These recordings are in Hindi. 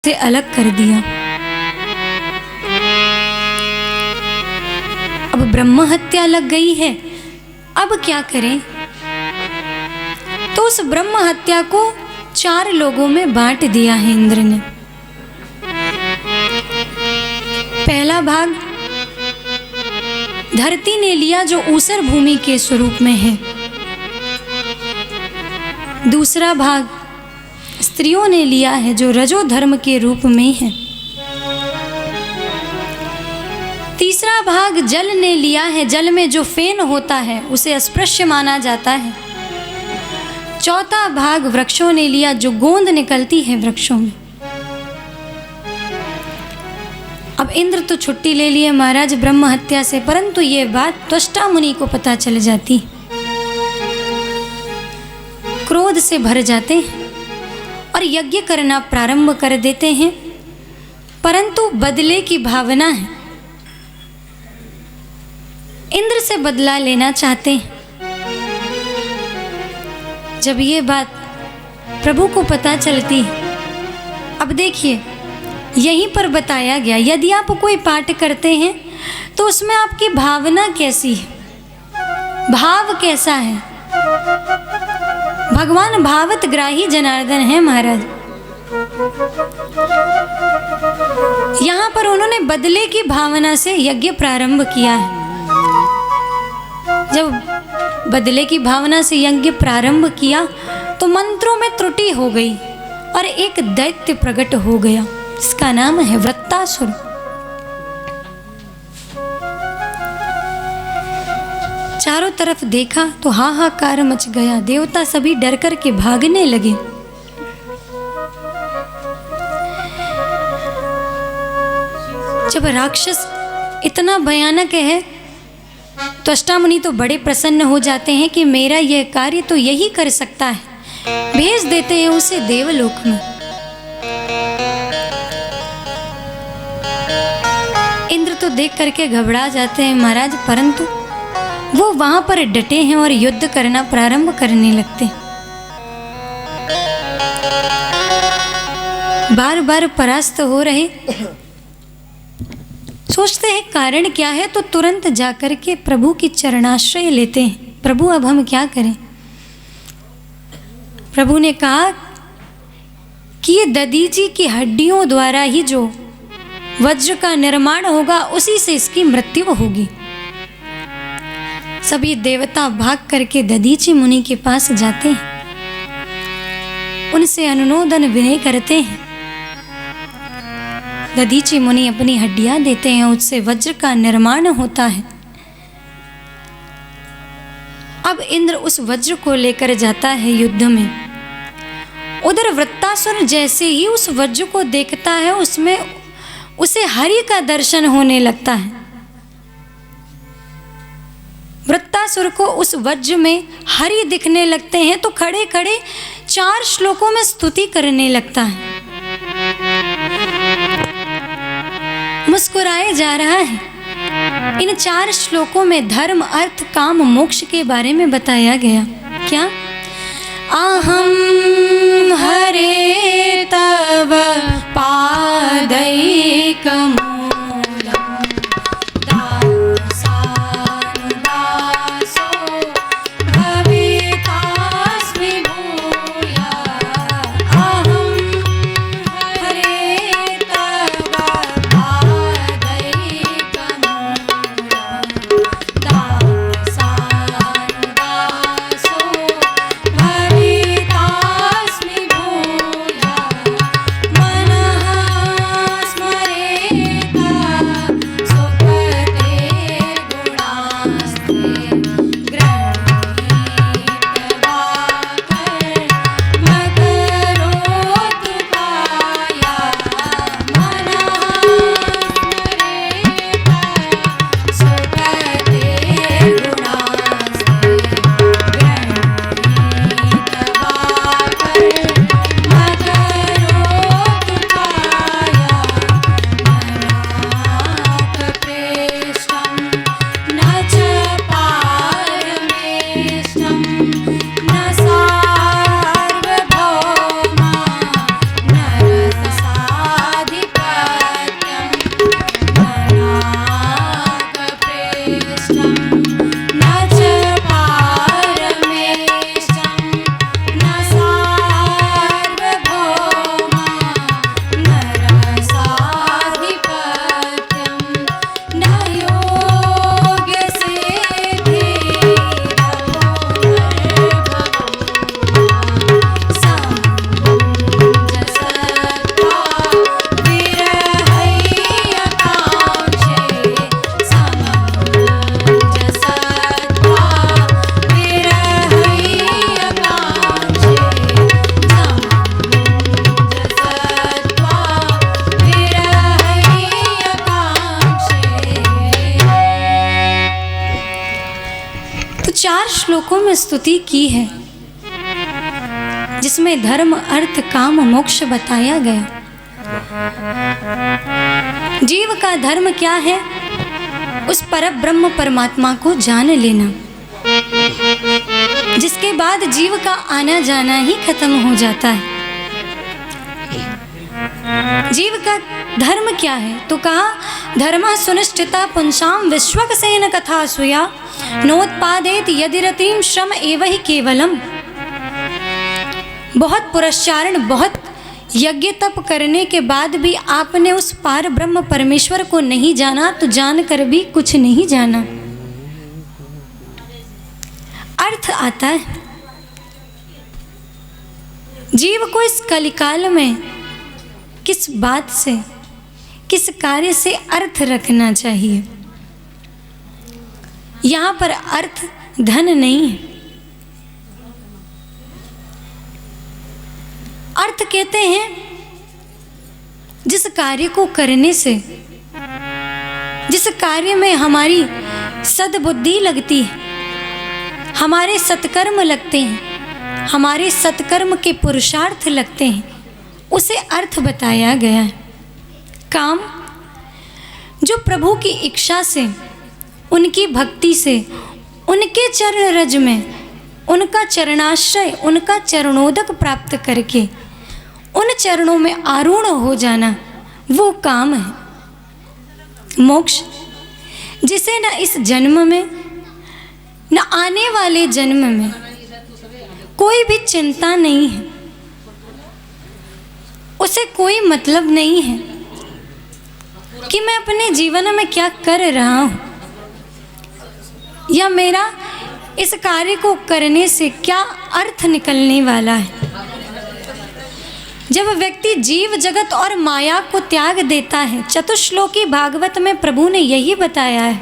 से अलग कर दिया। अब ब्रह्म हत्या लग गई है, अब क्या करें? तो उस ब्रह्म हत्या को 4 लोगों में बांट दिया है इंद्र ने। पहला भाग धरती ने लिया जो ऊसर भूमि के स्वरूप में है। दूसरा भाग स्त्रियों ने लिया है जो रजो धर्म के रूप में है। तीसरा भाग जल ने लिया है, जल में जो फेन होता है उसे अस्पृश्य माना जाता है। चौथा भाग वृक्षों ने लिया, जो गोंद निकलती है वृक्षों में। अब इंद्र तो छुट्टी ले लिए महाराज ब्रह्म हत्या से, परंतु ये बात त्वष्टा मुनि को पता चल जाती। क्रोध से भर जाते हैं और यज्ञ करना प्रारंभ कर देते हैं, परंतु बदले की भावना है। इंद्र से बदला लेना चाहते हैं। जब ये बात प्रभु को पता चलती है, अब देखिए यहीं पर बताया गया, यदि आप कोई पाठ करते हैं तो उसमें आपकी भावना कैसी है, भाव कैसा है। भगवान भावत ग्राही जनार्दन है महाराज। यहाँ पर उन्होंने बदले की भावना से यज्ञ प्रारंभ किया है। जब बदले की भावना से यज्ञ प्रारंभ किया तो मंत्रों में त्रुटि हो गई और एक दैत्य प्रकट हो गया, इसका नाम है वृत्तासुर। चारों तरफ देखा तो हाहाकार मच गया, देवता सभी डर कर के भागने लगे। जब राक्षस इतना भयानक है तो अष्टामुनि तो बड़े प्रसन्न हो जाते हैं कि मेरा यह कार्य तो यही कर सकता है, भेज देते हैं उसे देवलोक में। इंद्र तो देख करके घबरा जाते हैं महाराज, परंतु वो वहां पर डटे हैं और युद्ध करना प्रारंभ करने लगते हैं। बार बार परास्त हो रहे, सोचते हैं कारण क्या है, तो तुरंत जाकर के प्रभु की चरणाश्रय लेते हैं। प्रभु अब हम क्या करें? प्रभु ने कहा कि ये दधीची की हड्डियों द्वारा ही जो वज्र का निर्माण होगा उसी से इसकी मृत्यु होगी। सभी देवता भाग करके दधीची मुनि के पास जाते हैं, उनसे अनुमोदन विनय करते हैं। दधीची मुनि अपनी हड्डियां देते हैं, उससे वज्र का निर्माण होता है। अब इंद्र उस वज्र को लेकर जाता है युद्ध में। उधर वृत्तासुर जैसे ही उस वज्र को देखता है, उसमें उसे हरि का दर्शन होने लगता है। वृत्तासुर को उस वज्र में हरि दिखने लगते हैं तो खड़े खड़े 4 श्लोकों में स्तुति करने लगता है, मुस्कुराए जा रहा है। इन 4 श्लोकों में धर्म, अर्थ, काम, मोक्ष के बारे में बताया गया। क्या? अहम हरे तव पादैकम 4 श्लोकों में स्तुति की है, जिसमें धर्म, अर्थ, काम, मोक्ष बताया गया। जीव का धर्म क्या है? उस परब्रह्म परमात्मा को जान लेना, जिसके बाद जीव का आना जाना ही खत्म हो जाता है। जीव का धर्म क्या है? तो कहा धर्म सुनिश्चिता पुंसाम विश्वक्सेन कथा सुया नोत्पादेत यदिरतिम श्रम एव ही केवलम। बहुत पुरस्चारण, बहुत यज्ञ तप करने के बाद भी आपने उस पार ब्रह्म परमेश्वर को नहीं जाना, तो जानकर भी कुछ नहीं जाना। अर्थ आता है जीव को इस कलिकाल में किस बात से, किस कार्य से अर्थ रखना चाहिए। यहाँ पर अर्थ धन नहीं है। अर्थ कहते हैं जिस कार्य को करने से, जिस कार्य में हमारी सद्बुद्धि लगती है, हमारे सत्कर्म लगते हैं, हमारे सत्कर्म के पुरुषार्थ लगते हैं, उसे अर्थ बताया गया है। काम जो प्रभु की इच्छा से, उनकी भक्ति से, उनके चरण रज में, उनका चरणाश्रय, उनका चरणोदक प्राप्त करके उन चरणों में आरूढ़ हो जाना, वो काम है। मोक्ष जिसे न इस जन्म में न आने वाले जन्म में कोई भी चिंता नहीं है, उसे कोई मतलब नहीं है कि मैं अपने जीवन में क्या कर रहा हूँ, या मेरा इस कार्य को करने से क्या अर्थ निकलने वाला है। जब व्यक्ति जीव जगत और माया को त्याग देता है, चतुश्लोकी भागवत में प्रभु ने यही बताया है,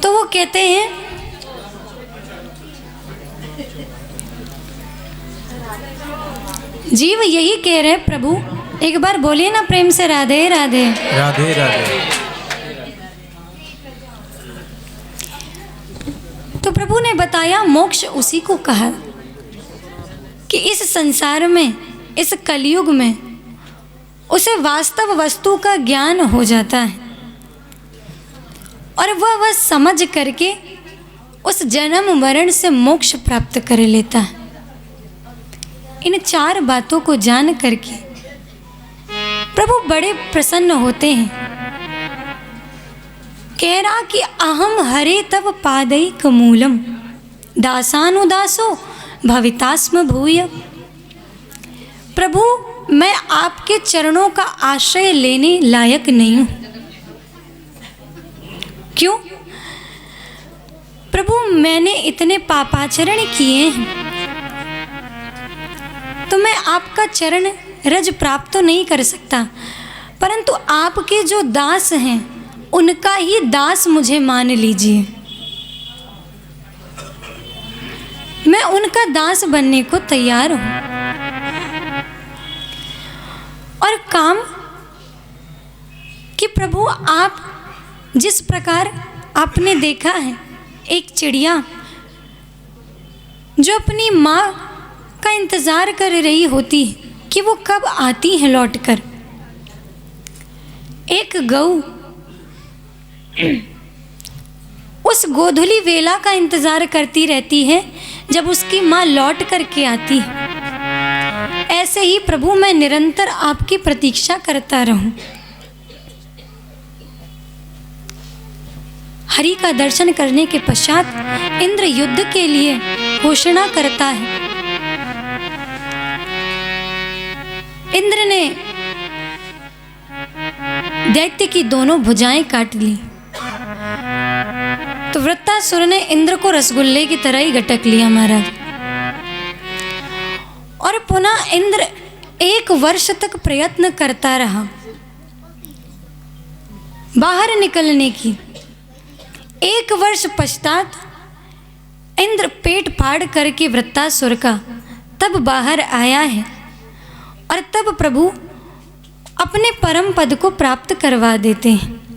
तो वो कहते हैं जीव यही कह रहे प्रभु, एक बार बोलिए ना प्रेम से, राधे राधे राधे राधे। तो प्रभु ने बताया मोक्ष उसी को कहा कि इस संसार में, इस कलयुग में उसे वास्तव वस्तु का ज्ञान हो जाता है और वह समझ करके उस जन्म मरण से मोक्ष प्राप्त कर लेता है। इन 4 बातों को जान करके प्रभु बड़े प्रसन्न होते हैं। कह रहा कि अहम हरे तव पादैक मूलम दासानुदासो भवितास्म भूय। प्रभु मैं आपके चरणों का आश्रय लेने लायक नहीं हूँ। क्यों? प्रभु मैंने इतने पापाचरण किए हैं, तो मैं आपका चरण रज प्राप्त तो नहीं कर सकता, परंतु आपके जो दास हैं उनका ही दास मुझे मान लीजिए। मैं उनका दास बनने को तैयार हूं। और काम कि प्रभु आप जिस प्रकार आपने देखा है, एक चिड़िया जो अपनी माँ का इंतज़ार कर रही होती है कि वो कब आती है लौटकर। एक गऊ उस गोधूली वेला का इंतज़ार करती रहती है जब उसकी माँ लौट करके आती है। ऐसे ही प्रभु मैं निरंतर आपकी प्रतीक्षा करता रहूं। हरि का दर्शन करने के पश्चात इंद्र युद्ध के लिए घोषणा करता है। इंद्र ने दैत्य की दोनों भुजाएं काट ली, तो वृत्तासुर ने इंद्र को रसगुल्ले की तरह ही गटक लिया महाराज। और पुनः इंद्र 1 वर्ष तक प्रयत्न करता रहा बाहर निकलने की। 1 वर्ष पश्चात इंद्र पेट फाड़ करके वृत्तासुर का तब बाहर आया है, और तब प्रभु अपने परम पद को प्राप्त करवा देते हैं।